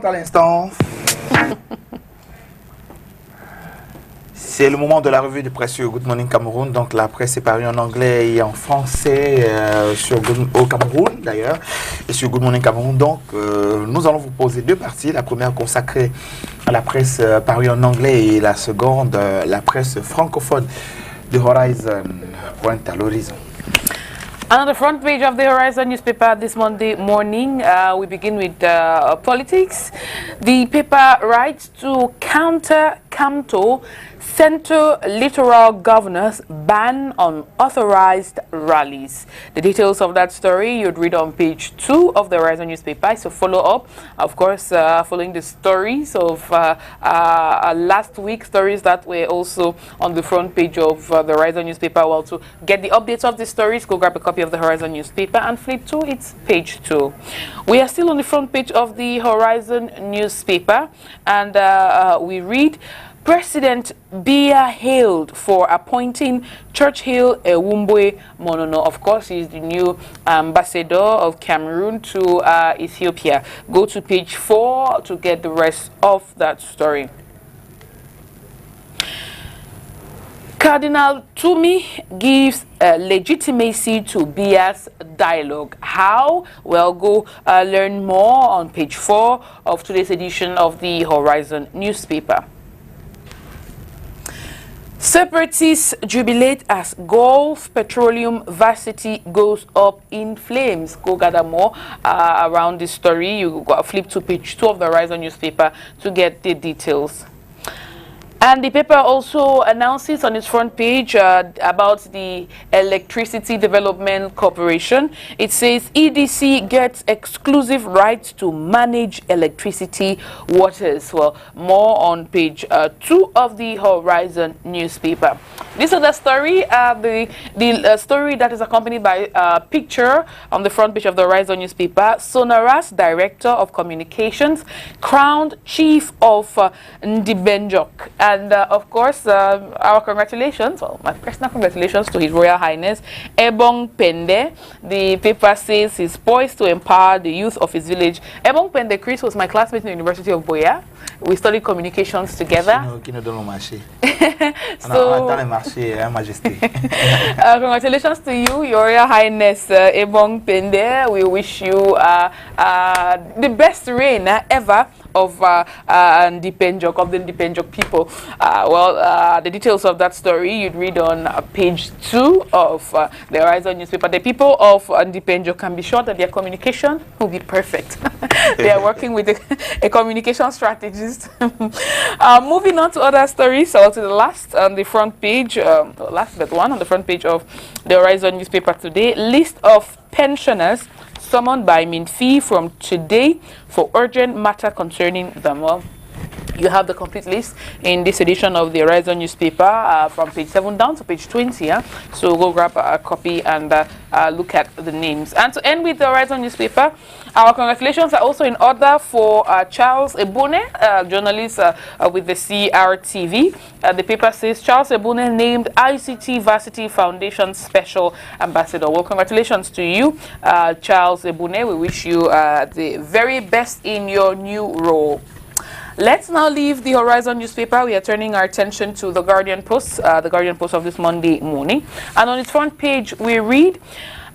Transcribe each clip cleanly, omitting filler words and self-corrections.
40 à l'instant. C'est le moment de la revue de presse sur Good Morning Cameroun. Donc la presse est parue en anglais et en français au Cameroun d'ailleurs et sur Good Morning Cameroun. Donc nous allons vous poser deux parties. La première consacrée à la presse parue en anglais et la seconde la presse francophone de Horizon pointe à l'horizon. And on the front page of the Horizon newspaper this Monday morning, we begin with politics. The paper writes to counter Camto, Central Littoral Governors ban on authorized rallies. The details of that story you'd read on page 2 of the Horizon newspaper. So follow up, of course, following the stories of last week's stories that were also on the front page of the Horizon newspaper. Well, to get the updates of the stories, go grab a copy of the Horizon newspaper and flip to its page 2. We are still on the front page of the Horizon newspaper, and we read, President Biya hailed for appointing Churchill Ewumbwe Monono. Of course, he is the new ambassador of Cameroon to Ethiopia. Go to page 4 to get the rest of that story. Cardinal Tumi gives legitimacy to Biya's dialogue. How? Well, go learn more on page 4 of today's edition of the Horizon newspaper. Separatists jubilate as Gulf Petroleum Varsity goes up in flames. Go gather more around this story. You go flip to page 2 of the Horizon newspaper to get the details. And the paper also announces on its front page about the Electricity Development Corporation. It says EDC gets exclusive rights to manage electricity waters. Well, more on page 2 of the Horizon newspaper. This is the story, the story that is accompanied by a picture on the front page of the Horizon newspaper. Sonara's Director of Communications crowned Chief of Ndibenjok. And of course, our congratulations, well, my personal congratulations to His Royal Highness Ebong Pende. The paper says he's poised to empower the youth of his village. Ebong Pende Chris was my classmate in the University of Boya. We studied communications together. So, congratulations to you, Your Royal Highness Ebong Pende. We wish you the best reign ever of the Ndipenjok people. The details of that story you'd read on page 2 of the Horizon newspaper. The people of Ndipenjok can be sure that their communication will be perfect. They are working with a communication strategist. Moving on to other stories, so to the last on the front page, last but one on the front page of the Horizon newspaper today, list of pensioners summoned by Minfi from today for urgent matter concerning them. Well, you have the complete list in this edition of the Horizon newspaper from page 7 down to page 20. So go grab a copy and look at the names. And to end with the Horizon newspaper, our congratulations are also in order for Charles Ebune, journalist with the CRTV. The paper says Charles Ebune named ICT Varsity Foundation Special Ambassador. Well, congratulations to you, Charles Ebune. We wish you the very best in your new role. Let's now leave the Horizon newspaper. We are turning our attention to the Guardian Post, of this Monday morning. And on its front page, we read,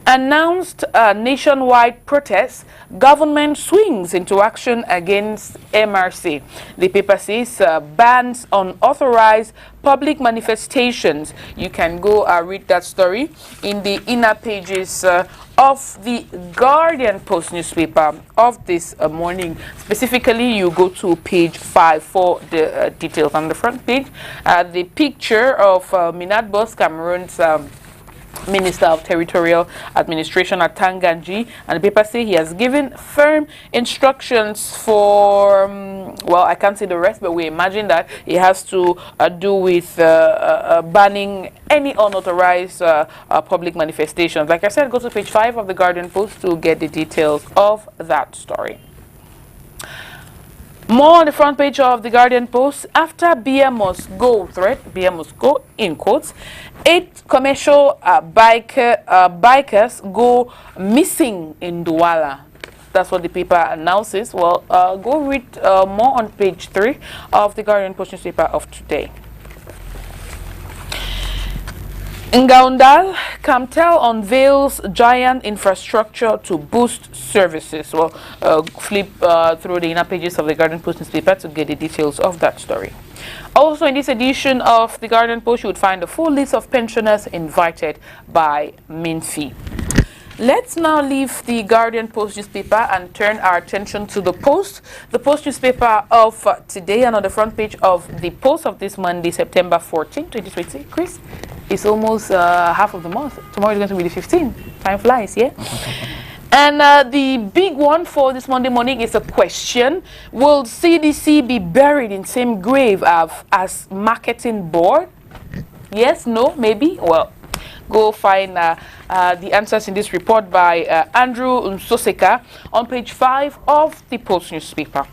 announced nationwide protests, government swings into action against MRC. The paper says bans on authorized public manifestations. You can go read that story in the inner pages of the Guardian Post newspaper of this morning. Specifically, you go to page 5 for the details. On the front page, the picture of Minad Boss, Cameroon's Minister of Territorial Administration at Tanganji, and the paper say he has given firm instructions for, well, I can't say the rest, but we imagine that it has to do with banning any unauthorized public manifestations. Like I said, go to page 5 of the Guardian Post to get the details of that story. More on the front page of the Guardian Post. After Biya must go threat, Biya must go in quotes, 8 commercial bikers go missing in Douala. That's what the paper announces. Well, go read more on page 3 of the Guardian Post newspaper of today. Ngaundal, Camtel unveils giant infrastructure to boost services. Well, flip through the inner pages of the Guardian Post newspaper to get the details of that story. Also, in this edition of the Guardian Post, you would find a full list of pensioners invited by Minfi. Let's now leave the Guardian Post newspaper and turn our attention to the Post newspaper of today, and on the front page of the Post of this Monday, September 14, 2020. Chris, it's almost half of the month. Tomorrow is going to be the 15th. Time flies, yeah? And the big one for this Monday morning is a question. Will CDC be buried in same grave as marketing board? Yes, no, maybe? Well, go find the answers in this report by Andrew Nsoseka on page 5 of the Post newspaper.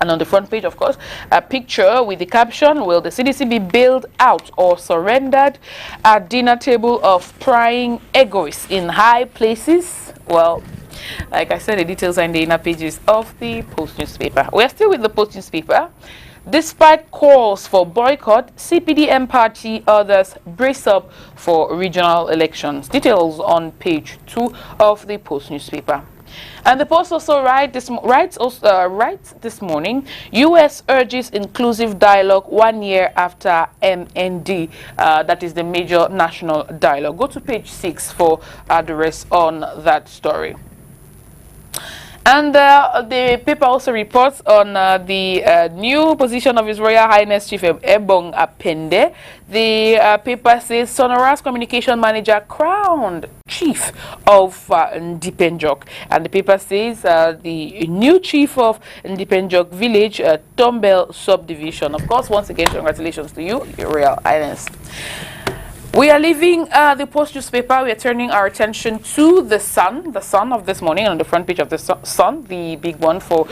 And on the front page, of course, a picture with the caption, will the CDC be bailed out or surrendered at dinner table of prying egoists in high places? Well, like I said, the details are in the inner pages of the Post newspaper. We are still with the Post newspaper. Despite calls for boycott, CPDM party others brace up for regional elections. Details on page 2 of the Post newspaper. And the Post also writes this morning, U.S. urges inclusive dialogue 1 year after MND. That is the major national dialogue. Go to page 6 for the rest on that story. And the paper also reports on the new position of His Royal Highness Chief Ebong Apende. The paper says Sonora's communication manager crowned chief of Ndipenjok. And the paper says the new chief of Ndipenjok village, Tombel subdivision. Of course, once again, congratulations to you, Your Royal Highness. We are leaving the Post newspaper. We are turning our attention to the Sun of this morning. On the front page of the Sun, the big one for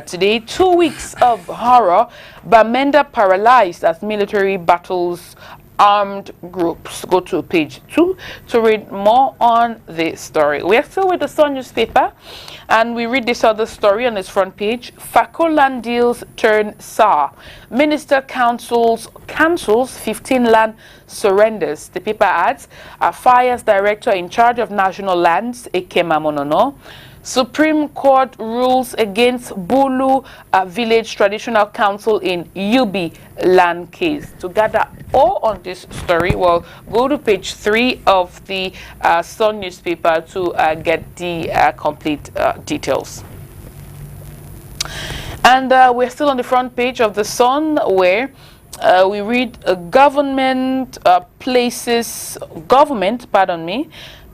today. 2 weeks of horror. Bamenda paralyzed as military battles armed groups. Go to page 2 to read more on this story. We are still with the Sun newspaper, and we read this other story on its front page. Fako land deals turn sour. Minister cancels 15 land surrenders. The paper adds, Fires Director in charge of national lands, Ekema Monono. Supreme Court rules against Bulu Village Traditional Council in Yubi land case. To gather all on this story, well, go to page 3 of the Sun newspaper to get the complete details. And we're still on the front page of the Sun, where we read government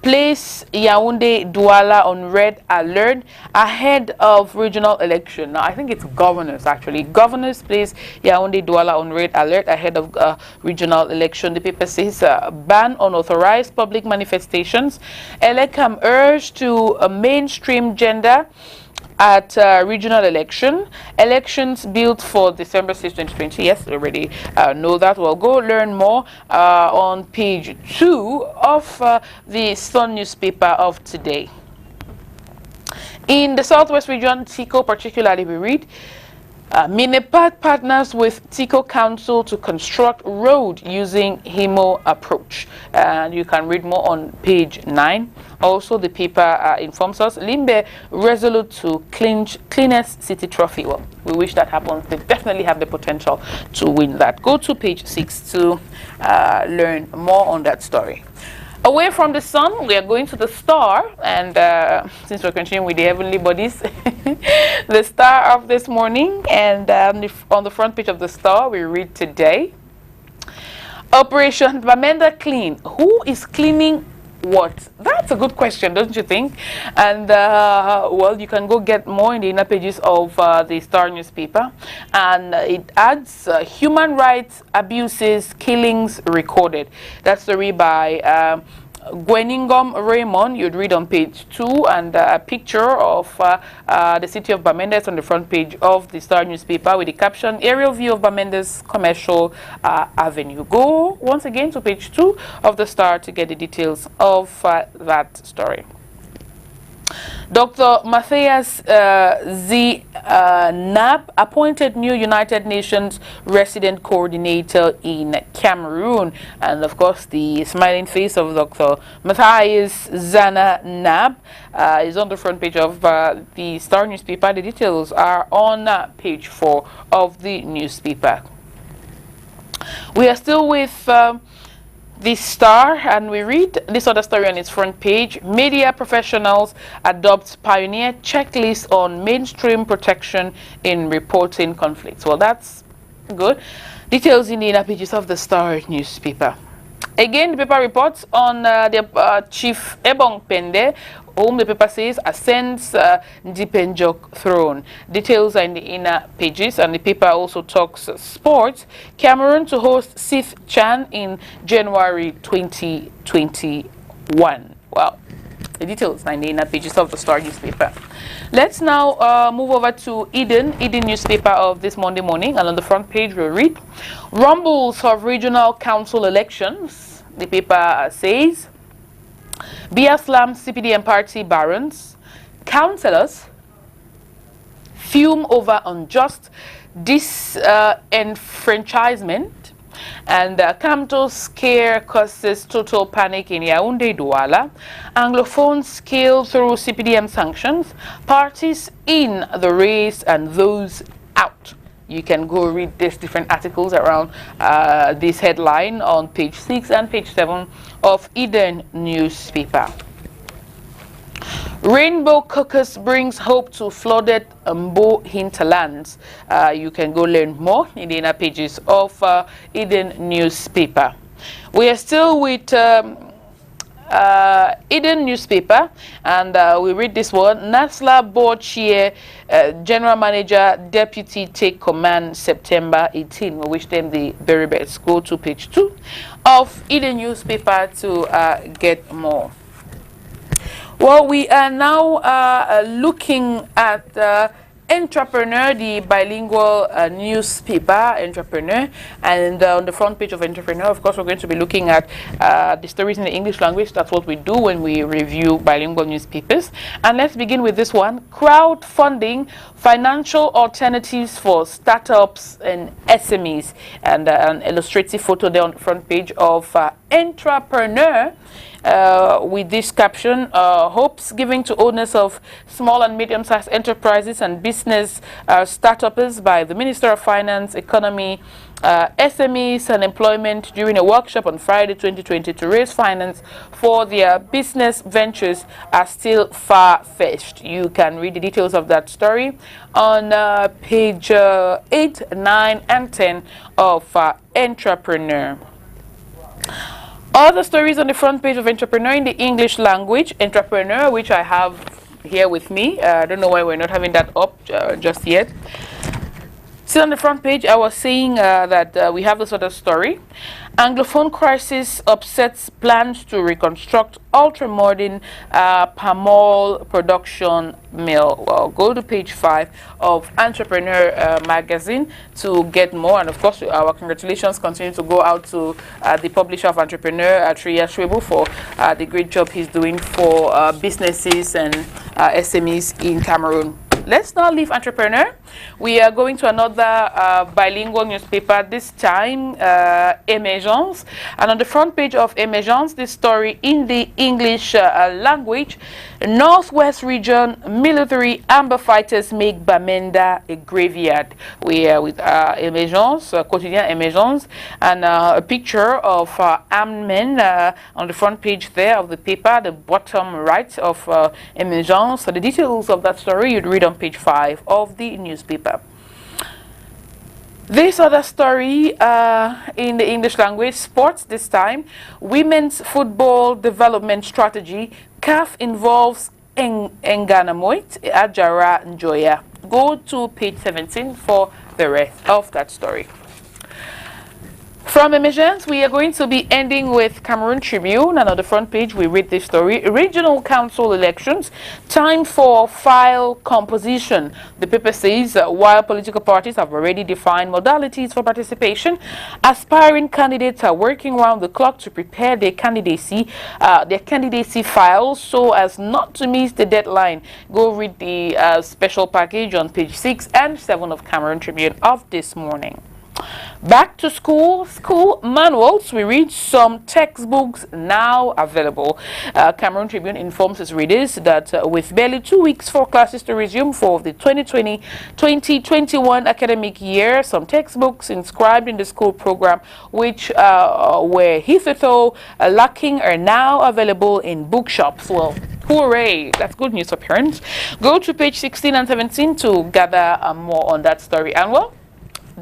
place Yaoundé Douala on red alert ahead of regional election. Now, I think it's governors, actually. Governors place Yaoundé Douala on red alert ahead of regional election. The paper says ban on authorized public manifestations. Elekam urged to mainstream gender at regional election. Elections built for December 6, 2020. Yes, we already know that. We'll go learn more on page 2 of the Sun newspaper of today. In the Southwest region, TICO particularly, we read, Minepad partners with TICO Council to construct road using HEMO approach. And you can read more on page 9. Also, the paper informs us, Limbe resolute to cleanest city trophy. Well, we wish that happens. They definitely have the potential to win that. Go to page 6 to learn more on that story. Away from the Sun, we are going to the Star, and since we're continuing with the heavenly bodies, the Star of this morning, and on the front page of the Star, we read today, Operation Bamenda Clean. Who is cleaning what? That's a good question, don't you think? And well, you can go get more in the inner pages of the Star newspaper, and it adds human rights abuses, killings recorded. That's the story by Gweningom Raymond. You'd read on page 2, and a picture of the city of Bamenda on the front page of the Star newspaper with the caption, aerial view of Bamenda's commercial avenue. Go once again to page 2 of the Star to get the details of that story. Dr. Matthias Nab appointed new United Nations resident coordinator in Cameroon. And of course, the smiling face of Dr. Matthias Zana Nab is on the front page of the Star newspaper. The details are on page 4 of the newspaper. We are still with the Star, and we read this other story on its front page. Media professionals adopt pioneer checklist on mainstream protection in reporting conflicts. Well, that's good. Details in the inner pages of the Star newspaper. Again, the paper reports on the Chief Ebong Pende, whom the paper says ascends Ndipenjok throne. Details are in the inner pages, and the paper also talks sports. Cameroon to host Sith Chan in January 2021. Well, the details are in the inner pages of the Star newspaper. Let's now move over to Eden newspaper of this Monday morning, and on the front page we'll read rumbles of regional council elections. The paper says Biaslam CPDM party barons, councillors fume over unjust disenfranchisement, and Kamto scare causes total panic in Yaoundé Douala. Anglophones scale through CPDM sanctions, parties in the race and those out. You can go read these different articles around this headline on page 6 and page 7 of Eden newspaper. Rainbow caucus brings hope to flooded Mbo hinterlands. You can go learn more in the inner pages of Eden newspaper. We are still with Eden newspaper, and we read this one. NASLA board chair, general manager, deputy take command September 18. We wish them the very best. Go to page 2 of Eden newspaper to get more. Well, we are now looking at Entrepreneur, the bilingual newspaper, Entrepreneur, and on the front page of Entrepreneur, of course, we're going to be looking at the stories in the English language. That's what we do when we review bilingual newspapers. And let's begin with this one: crowdfunding, financial alternatives for startups and SMEs, and an illustrative photo there on the front page of Entrepreneur. With this caption, hopes giving to owners of small and medium-sized enterprises and business startups by the Minister of Finance, Economy, SMEs and Employment during a workshop on Friday 2020 to raise finance for their business ventures are still far-fetched. You can read the details of that story on page 8, 9, and 10 of Entrepreneur. Other stories on the front page of Entrepreneur in the English language. Entrepreneur, which I have here with me. I don't know why we're not having that up just yet. Still on the front page, I was saying that we have this other story. Anglophone crisis upsets plans to reconstruct ultramodern palm oil production mill. Well, go to page 5 of Entrepreneur magazine to get more. And of course, our congratulations continue to go out to the publisher of Entrepreneur, Triya Shwebu, for the great job he's doing for businesses and SMEs in Cameroon. Let's now leave Entrepreneur. We are going to another bilingual newspaper, this time Emergence. And on the front page of Emergence, this story in the English language: Northwest region military amber fighters make Bamenda a graveyard. We are with Emergence, quotidien Emergence, and a picture of armed men on the front page there of the paper, the bottom right of Emergence. So the details of that story you'd read on page 5 of the newspaper. This other story in the English language, sports this time: women's football development strategy, CAF involves Enganamoit, Ajara Njoya. Go to page 17 for the rest of that story. From emergence, we are going to be ending with Cameroon Tribune, and on the front page we read this story: Regional Council elections, time for file composition. The paper says while political parties have already defined modalities for participation, aspiring candidates are working round the clock to prepare their candidacy files so as not to miss the deadline. Go read the special package on page 6 and 7 of Cameroon Tribune of this morning. Back to school manuals. We read some textbooks now available. Cameroon Tribune informs its readers that with barely 2 weeks for classes to resume for the 2020-2021 academic year, some textbooks inscribed in the school program which were hitherto lacking are now available in bookshops. Well, hooray! That's good news for parents. Go to page 16 and 17 to gather more on that story. And well,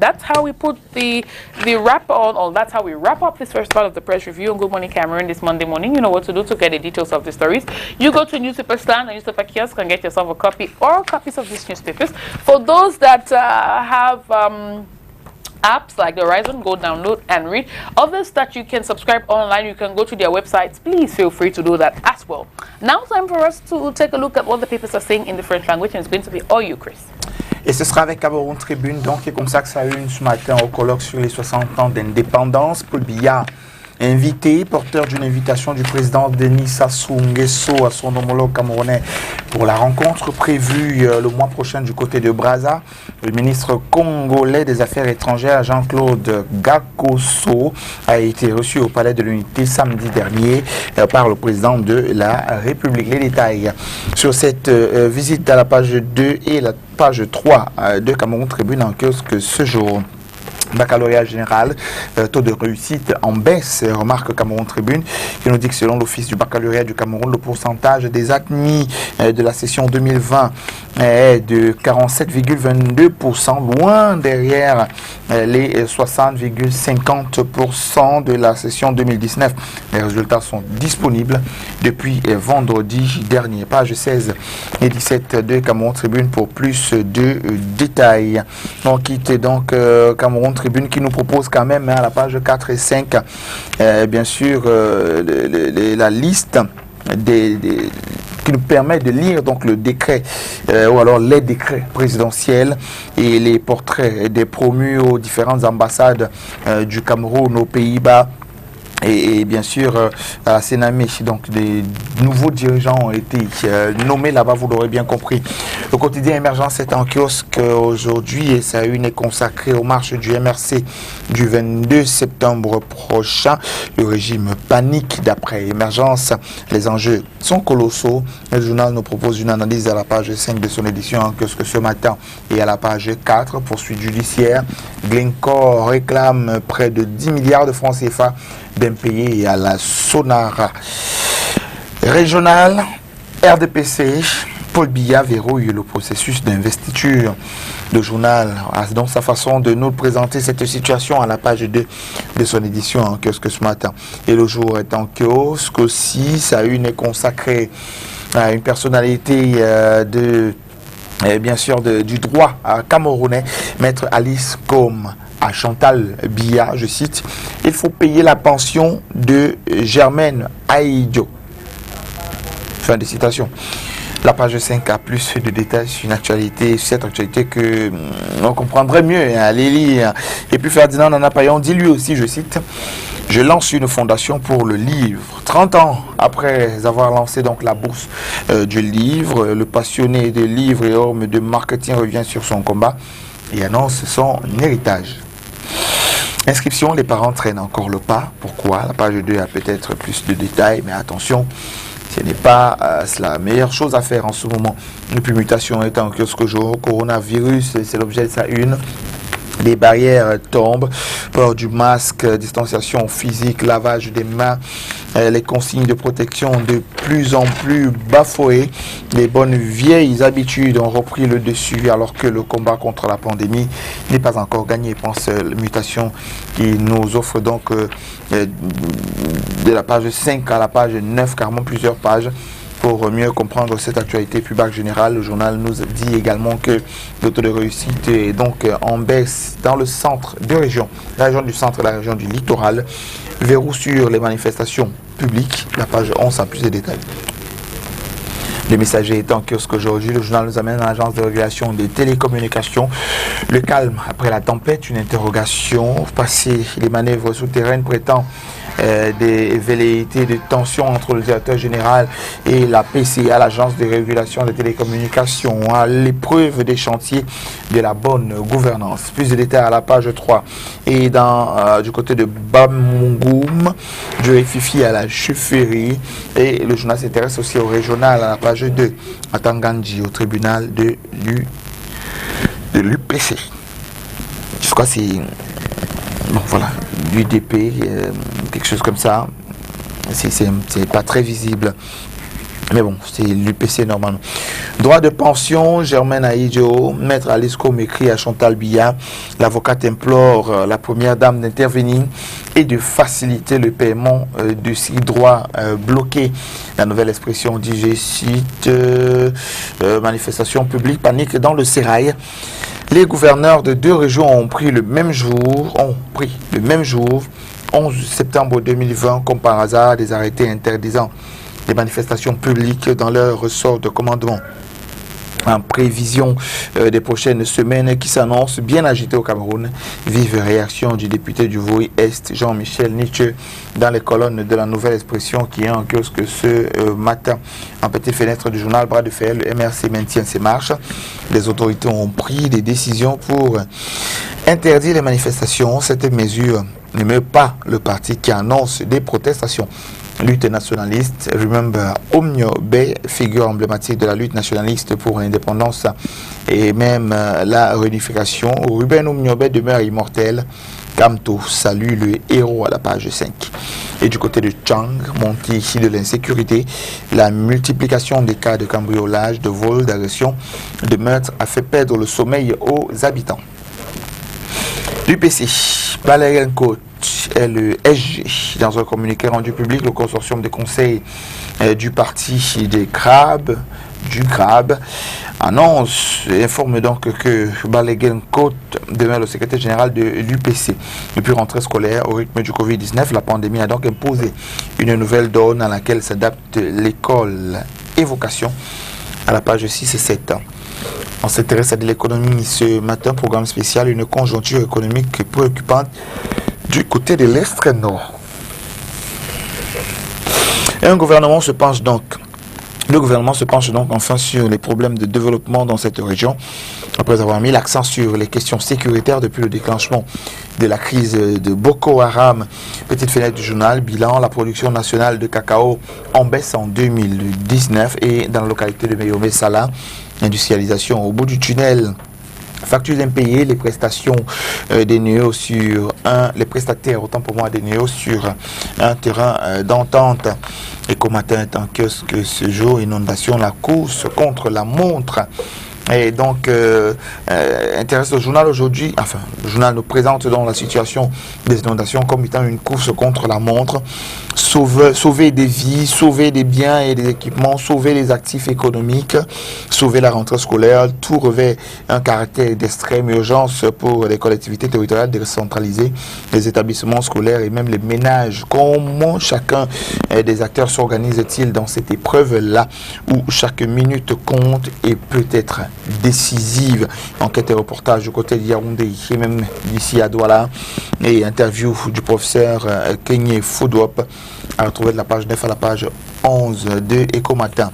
that's how we put the wrap on, or that's how we wrap up this first part of the press review on Good Morning Cameroon this Monday morning. You know what to do to get the details of the stories. You go to a newspaper stand, a newspaper kiosk, and get yourself a copy or copies of these newspapers. For those that have apps like the Horizon, go download and read. Others that you can subscribe online, you can go to their websites. Please feel free to do that as well. Now time for us to take a look at what the papers are saying in the French language, and it's going to be all you, Chris. Et ce sera avec Cameroun Tribune, donc, qui consacre sa une ce matin au colloque sur les 60 ans d'indépendance. Paul Biya, invité, porteur d'une invitation du président Denis Sassou Nguesso à son homologue camerounais pour la rencontre prévue le mois prochain du côté de Brazza. Le ministre congolais des Affaires étrangères, Jean-Claude Gakoso, a été reçu au Palais de l'Unité samedi dernier par le président de la République. Les détails sur cette visite à la page 2 et la page 3 de Cameroun Tribune en kiosque ce jour. Baccalauréat général, taux de réussite en baisse, remarque Cameroun Tribune, qui nous dit que selon l'Office du baccalauréat du Cameroun, le pourcentage des admis de la session 2020 est de 47,22%, loin derrière les 60,50% de la session 2019. Les résultats sont disponibles depuis vendredi dernier. Page 16 et 17 de Cameroun Tribune pour plus de détails. On quitte donc Cameroun Tribune qui nous propose quand même à la page 4 et 5 bien sûr la liste qui nous permet de lire donc le décret ou alors les décrets présidentiels et les portraits des promus aux différentes ambassades du Cameroun, aux Pays-Bas. Et bien sûr, à Sénamé, donc des nouveaux dirigeants ont été nommés là-bas, vous l'aurez bien compris. Le quotidien Émergence est en kiosque aujourd'hui et sa une est consacrée aux marches du MRC du 22 septembre prochain. Le régime panique d'après Émergence. Les enjeux sont colossaux. Le journal nous propose une analyse à la page 5 de son édition en kiosque ce matin et à la page 4, poursuite judiciaire. Glencore réclame près de 10 milliards de francs CFA d'impayés à la Sonara. Régional, Rdpc, Paul Biya verrouille le processus d'investiture. Le journal a donc sa façon de nous présenter cette situation à la page 2 de son édition en kiosque ce matin. Et le jour est en kiosque aussi. Sa une est consacrée à une personnalité bien sûr du droit camerounais, maître Alice Combe. À Chantal Biya, je cite, il faut payer la pension de Germaine Aïdio. Fin de citation. La page 5 a plus de détails sur une actualité, sur cette actualité que on comprendrait mieux à les lire. Et puis Ferdinand Nanapayon dit lui aussi, je cite, je lance une fondation pour le livre. 30 ans après avoir lancé donc la bourse du livre, le passionné de livres et homme de marketing revient sur son combat et annonce son héritage. Inscription, les parents traînent encore le pas. Pourquoi? La page 2 a peut-être plus de détails, mais attention, ce n'est pas la meilleure chose à faire en ce moment. Une mutation est en kiosque jour, coronavirus, c'est l'objet de sa une. Les barrières tombent, port du masque, distanciation physique, lavage des mains, les consignes de protection de plus en plus bafouées. Les bonnes vieilles habitudes ont repris le dessus alors que le combat contre la pandémie n'est pas encore gagné. Pense la mutation qui nous offre donc de la page 5 à la page 9, carrément plusieurs pages. Pour mieux comprendre cette actualité plus bas générale, le journal nous dit également que le taux de réussite est donc en baisse dans le centre de région, la région du centre et la région du littoral. Verrou sur les manifestations publiques, la page 11 a plus de détails. Le messager est en kiosque aujourd'hui. Le journal nous amène à l'agence de régulation des télécommunications. Le calme après la tempête, une interrogation. Passer les manœuvres souterraines prétend des velléités de tension entre le directeur général et la PCA, l'agence de régulation des télécommunications, à l'épreuve des chantiers de la bonne gouvernance. Plus de détails à la page 3. Et du côté de Bamungoum, du Fifi à la chefferie. Et le journal s'intéresse aussi au régional à la page 2, à Tanganji, au tribunal de l'UPC. Je crois que c'est... Bon, voilà, l'UDP, quelque chose comme ça. C'est pas très visible. Mais bon, c'est l'UPC normalement. Droit de pension, Germaine Aïdjo, maître Alisco m'écrit à Chantal Biya. L'avocate implore la première dame d'intervenir et de faciliter le paiement de ces droits bloqués. La nouvelle expression dit, je cite, manifestation publique, panique dans le sérail. Les gouverneurs de 2 régions ont pris le même jour, 11 septembre 2020, comme par hasard, des arrêtés interdisant les manifestations publiques dans leur ressort de commandement. En prévision des prochaines semaines qui s'annoncent bien agitées au Cameroun, vive réaction du député du Voï-Est, Jean-Michel Nietzsche, dans les colonnes de la nouvelle expression qui est en kiosque ce matin. En petite fenêtre du journal Bras de Fer, le MRC maintient ses marches. Les autorités ont pris des décisions pour interdire les manifestations. Cette mesure n'émeut pas le parti qui annonce des protestations. Lutte nationaliste, Remember Omniobe, figure emblématique de la lutte nationaliste pour l'indépendance et même la réunification. Ruben Omniobe demeure immortel. Kamto salue le héros à la page 5. Et du côté de Chang, montée ici de l'insécurité, la multiplication des cas de cambriolage, de vol, d'agression, de meurtre a fait perdre le sommeil aux habitants. L'UPC, Valérien Côte et le SG, dans un communiqué rendu public, le consortium de conseil du parti des crabes, informe donc que Valérien Côte demeure le secrétaire général de l'UPC. Depuis rentrée scolaire, au rythme du Covid-19, la pandémie a donc imposé une nouvelle donne à laquelle s'adapte l'école. Évocation à la page 6 et 7. On s'intéresse à de l'économie ce matin, programme spécial, une conjoncture économique préoccupante du côté de l'extrême nord. Et le gouvernement se penche donc enfin sur les problèmes de développement dans cette région, après avoir mis l'accent sur les questions sécuritaires depuis le déclenchement de la crise de Boko Haram. Petite fenêtre du journal, bilan, la production nationale de cacao en baisse en 2019 et dans la localité de Meyomé Sala, industrialisation au bout du tunnel. Factures impayées, les prestations des néos sur les prestataires, autant pour moi, des néos sur un terrain d'entente. Et qu'au matin est en kiosque ce jour, inondation, la course contre la montre. Et donc, intéresse le journal aujourd'hui, enfin, le journal nous présente dans la situation des inondations comme étant une course contre la montre. Sauver des vies, sauver des biens et des équipements, sauver les actifs économiques, sauver la rentrée scolaire, tout revêt un caractère d'extrême urgence pour les collectivités territoriales décentralisées, les établissements scolaires et même les ménages. Comment chacun des acteurs s'organise-t-il dans cette épreuve-là où chaque minute compte et peut être décisive? Enquête et reportage du côté de Yaoundé et même d'ici à Douala, et interview du professeur Kenyé Foudouop à retrouver de la page 9 à la page 11 de Éco Matin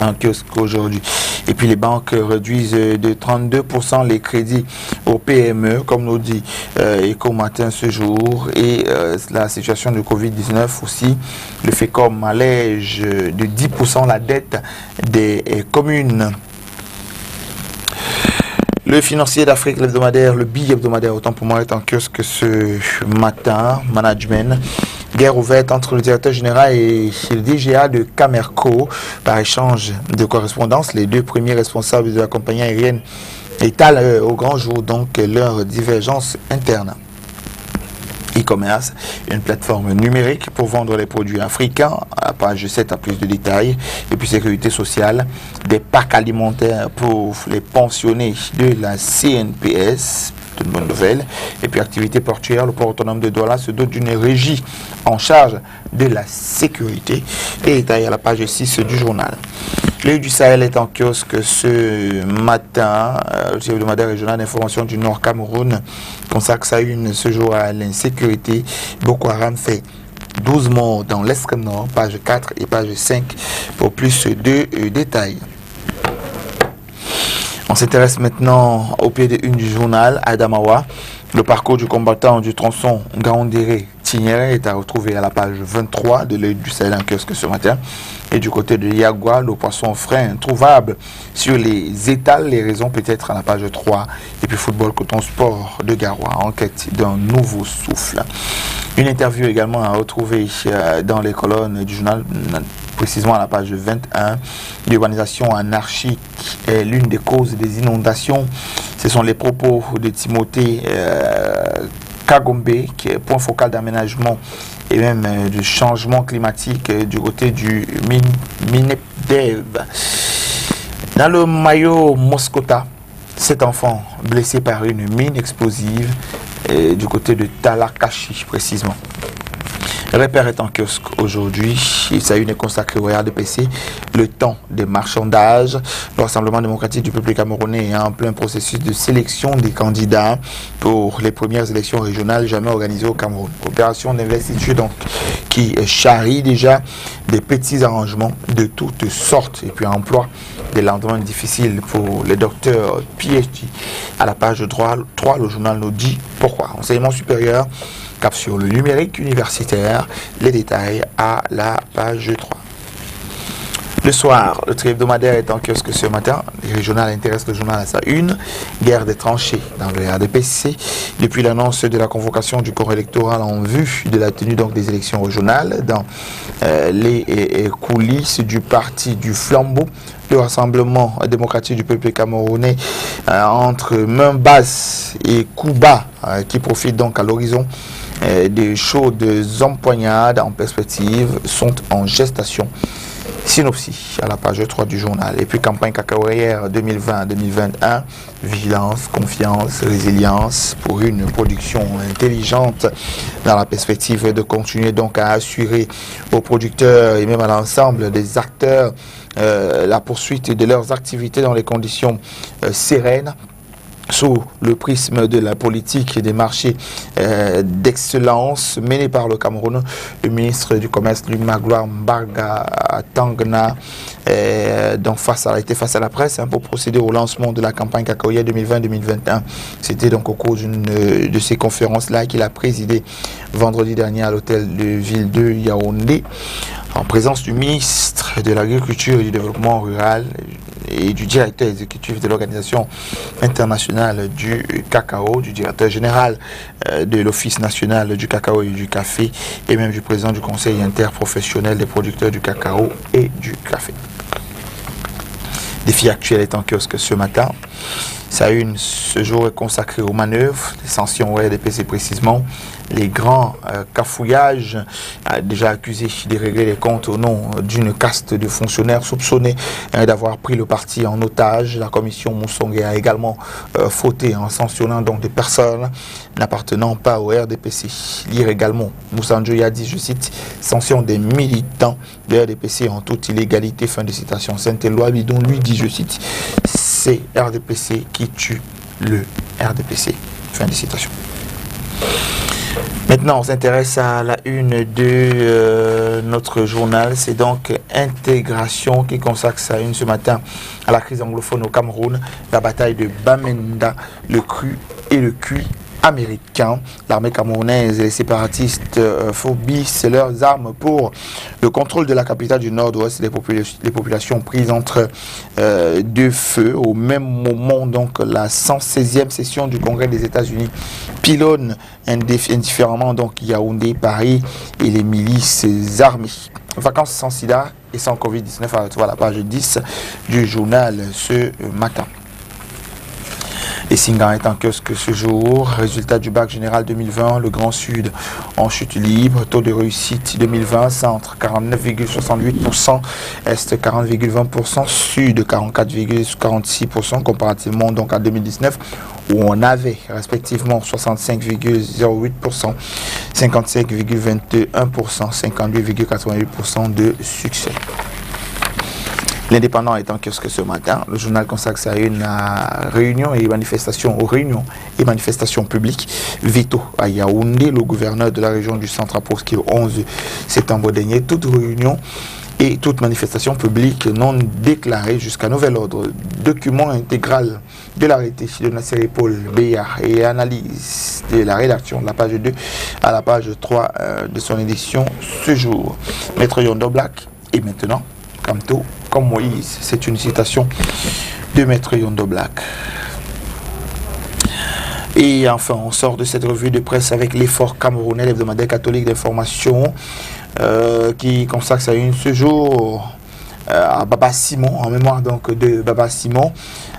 en kiosque aujourd'hui. Et puis les banques réduisent de 32% les crédits aux PME, comme nous dit Éco Matin ce jour. Et la situation de Covid-19 aussi, le FECOM allège de 10% la dette des communes. Le financier d'Afrique, l'hebdomadaire, le bi-hebdomadaire, autant pour moi, est en kiosque ce matin. Management. Guerre ouverte entre le directeur général et le DGA de Camerco par échange de correspondance. Les 2 premiers responsables de la compagnie aérienne étalent au grand jour donc leur divergence interne. e-commerce, une plateforme numérique pour vendre les produits africains. À la page 7 à plus de détails. Et puis sécurité sociale, des packs alimentaires pour les pensionnés de la CNPS. Une bonne nouvelle. Et puis activité portuaire, le port autonome de Douala se dote d'une régie en charge de la sécurité. Et détail à la page 6 du journal. L'œil du Sahel est en kiosque ce matin. Le hebdomadaire régional d'information du Nord Cameroun consacre sa une ce jour à l'insécurité. Boko Haram fait 12 morts dans l'extrême nord, page 4 et page 5 pour plus de détails. On s'intéresse maintenant au pied de une du journal, Adamawa. Le parcours du combattant du tronçon Gaondéré-Tignéré est à retrouver à la page 23 de l'œil du Sahel en kiosque ce matin. Et du côté de Yagua, le poisson frais introuvable sur les étals, les raisons peut-être à la page 3. Et puis football coton sport de Garoua, enquête d'un nouveau souffle. Une interview également à retrouver dans les colonnes du journal, précisément à la page 21. L'urbanisation anarchique est l'une des causes des inondations. Ce sont les propos de Timothée Kagombe, qui est point focal d'aménagement et même du changement climatique du côté du Minepdev. Dans le maillot Moscota, 7 enfants blessés par une mine explosive du côté de Talakashi précisément. Repère est en kiosque aujourd'hui. Sa une est consacrée au Rdpc, le temps des marchandages. Le Rassemblement démocratique du peuple camerounais est en plein processus de sélection des candidats pour les premières élections régionales jamais organisées au Cameroun. Opération d'investiture donc qui charrie déjà des petits arrangements de toutes sortes et puis emploi des lendemains difficiles pour les docteurs PhD. À la page 3, le journal nous dit pourquoi. Enseignement supérieur, cap sur le numérique universitaire, les détails à la page 3. Le soir, le hebdomadaire est en kiosque ce matin. Le régional intéresse le journal à sa une. Guerre des tranchées dans le Rdpc. Depuis l'annonce de la convocation du corps électoral en vue de la tenue donc des élections régionales dans les coulisses du parti du flambeau, le Rassemblement démocratique du peuple camerounais entre main basse et coup bas qui profite donc à l'horizon des chaudes empoignades en perspective sont en gestation. Synopsis à la page 3 du journal. Et puis campagne cacaoyère 2020-2021, vigilance, confiance, résilience pour une production intelligente dans la perspective de continuer donc à assurer aux producteurs et même à l'ensemble des acteurs la poursuite de leurs activités dans les conditions sereines, sous le prisme de la politique et des marchés d'excellence menée par le Cameroun. Le ministre du Commerce, Magloire Mbarga Tangna, donc a été face à la presse pour procéder au lancement de la campagne cacaoyère 2020-2021. C'était donc au cours d'une de ces conférences-là qu'il a présidé vendredi dernier à l'hôtel de ville de Yaoundé, en présence du ministre de l'Agriculture et du Développement rural et du directeur exécutif de l'Organisation internationale du cacao, du directeur général de l'Office national du cacao et du café, et même du président du Conseil interprofessionnel des producteurs du cacao et du café. Défi actuel est en kiosque ce matin. Sa une ce jour est consacrée aux manœuvres, les sanctions Rdpc précisément, les grands cafouillages, déjà accusés de régler les comptes au nom d'une caste de fonctionnaires soupçonnés d'avoir pris le parti en otage. La commission Moussongue a également fauté en sanctionnant donc des personnes n'appartenant pas au Rdpc. Lire également, Moussanjo a dit, je cite, sanction des militants de Rdpc en toute illégalité, fin de citation. Saint-Éloi Bidon lui dit, je cite, c'est Rdpc qui tue le Rdpc, fin de citation. Maintenant, on s'intéresse à la une de notre journal. C'est donc Intégration qui consacre sa une ce matin à la crise anglophone au Cameroun, la bataille de Bamenda, le cru et le cuit américain. L'armée camerounaise et les séparatistes fournissent leurs armes pour le contrôle de la capitale du nord-ouest, les populations prises entre deux feux. Au même moment, donc, la 116e session du Congrès des États-Unis pilonne indifféremment donc Yaoundé, Paris et les milices armées. Vacances sans sida et sans Covid-19 à la page 10 du journal ce matin. Et Singan est en kiosque ce jour. Résultat du bac général 2020, le Grand Sud en chute libre. Taux de réussite 2020, centre 49,68%, est 40,20%, sud 44,46%, comparativement donc à 2019 où on avait respectivement 65,08%, 55,21%, 52,88% de succès. L'Indépendant est en kiosque ce matin. Le journal consacre ça à une réunion et manifestation aux réunions et manifestations publiques. Veto à Yaoundé, le gouverneur de la région du centre a proscrit le 11 septembre dernier toute réunion et toute manifestation publique non déclarée jusqu'à nouvel ordre. Document intégral de l'arrêté de Nasser Paul Béa et analyse de la rédaction de la page 2 à la page 3 de son édition ce jour. Maître Yondo Black et maintenant Kamto comme Moïse. C'est une citation de Maître Yondo Black. Et enfin, on sort de cette revue de presse avec l'effort camerounais, l'hebdomadaire catholique d'information qui consacre sa une ce jour à Baba Simon, en mémoire donc de Baba Simon.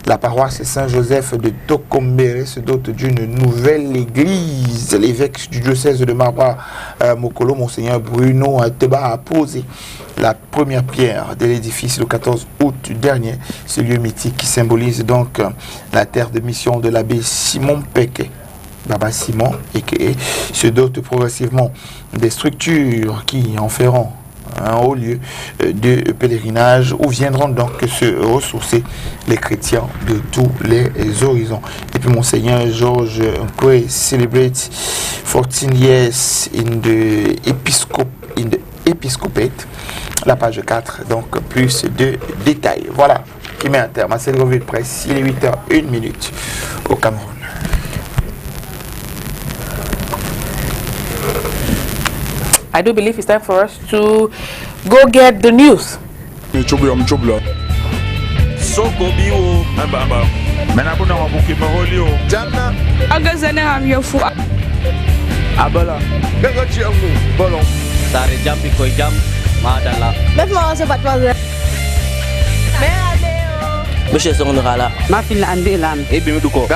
La paroisse Saint-Joseph de Tokombéré se dote d'une nouvelle église. L'évêque du diocèse de Marba Mokolo, Monseigneur Bruno Teba, a posé la première pierre de l'édifice le 14 août dernier. Ce lieu mythique qui symbolise donc la terre de mission de l'abbé Simon Péquet. Baba Simon et se dote progressivement des structures qui en feront un haut lieu de pèlerinage où viendront donc se ressourcer les chrétiens de tous les horizons. Et puis Monseigneur Georges Nkwe celebrate 14 years in the episcopate, la page 4, donc plus de détails. Voilà qui met un terme à cette revue de presse. Il est 8h01 au Cameroun. I do believe it's time for us to go get the news. Monsieur Sondra là. Ma fille Andé là. Et bien du coup.